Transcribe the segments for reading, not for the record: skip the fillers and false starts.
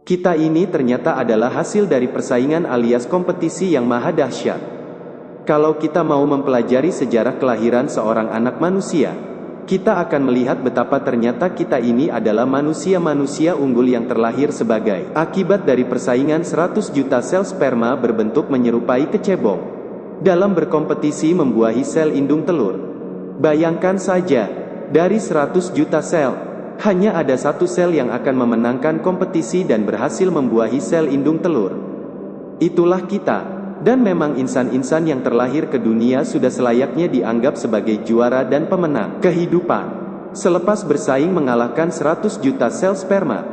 Kita ini ternyata adalah hasil dari persaingan alias kompetisi yang maha dahsyat. Kalau kita mau mempelajari sejarah kelahiran seorang anak manusia, kita akan melihat betapa ternyata kita ini adalah manusia-manusia unggul yang terlahir sebagai akibat dari persaingan 100 juta sel sperma berbentuk menyerupai kecebong dalam berkompetisi membuahi sel indung telur. Bayangkan saja, dari 100 juta sel, hanya ada satu sel yang akan memenangkan kompetisi dan berhasil membuahi sel indung telur. Itulah kita. Dan memang insan-insan yang terlahir ke dunia sudah selayaknya dianggap sebagai juara dan pemenang kehidupan. Selepas bersaing mengalahkan 100 juta sel sperma,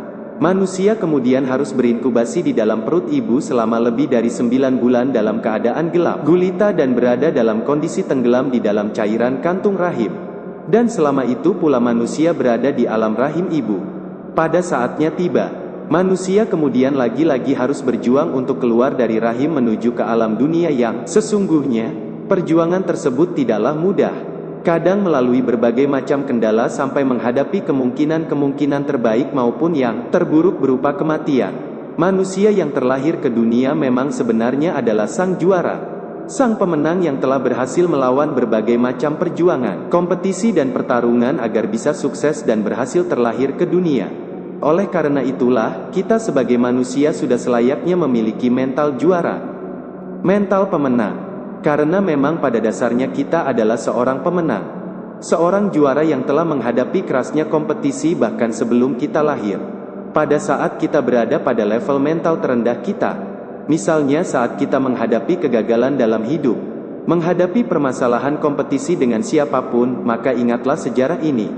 manusia kemudian harus berinkubasi di dalam perut ibu selama lebih dari 9 bulan dalam keadaan gelap gulita dan berada dalam kondisi tenggelam di dalam cairan kantung rahim. Dan selama itu pula manusia berada di alam rahim ibu. Pada saatnya tiba, manusia kemudian lagi-lagi harus berjuang untuk keluar dari rahim menuju ke alam dunia yang sesungguhnya, perjuangan tersebut tidaklah mudah. Kadang melalui berbagai macam kendala sampai menghadapi kemungkinan-kemungkinan terbaik maupun yang terburuk berupa kematian. Manusia yang terlahir ke dunia memang sebenarnya adalah sang juara. Sang pemenang yang telah berhasil melawan berbagai macam perjuangan, kompetisi dan pertarungan agar bisa sukses dan berhasil terlahir ke dunia. Oleh karena itulah, kita sebagai manusia sudah selayaknya memiliki mental juara, mental pemenang. Karena memang pada dasarnya kita adalah seorang pemenang, seorang juara yang telah menghadapi kerasnya kompetisi bahkan sebelum kita lahir. Pada saat kita berada pada level mental terendah kita, misalnya saat kita menghadapi kegagalan dalam hidup, menghadapi permasalahan kompetisi dengan siapapun, maka ingatlah sejarah ini.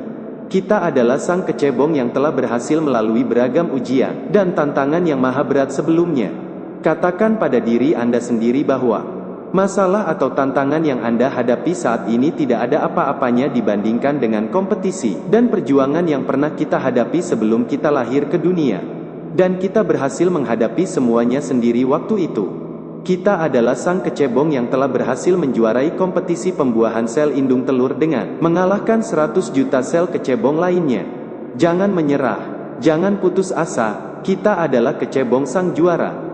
Kita adalah sang kecebong yang telah berhasil melalui beragam ujian dan tantangan yang maha berat sebelumnya. Katakan pada diri Anda sendiri bahwa masalah atau tantangan yang Anda hadapi saat ini tidak ada apa-apanya dibandingkan dengan kompetisi dan perjuangan yang pernah kita hadapi sebelum kita lahir ke dunia. Dan kita berhasil menghadapi semuanya sendiri waktu itu. Kita adalah sang kecebong yang telah berhasil menjuarai kompetisi pembuahan sel indung telur dengan mengalahkan 100 juta sel kecebong lainnya. Jangan menyerah, jangan putus asa, kita adalah kecebong sang juara.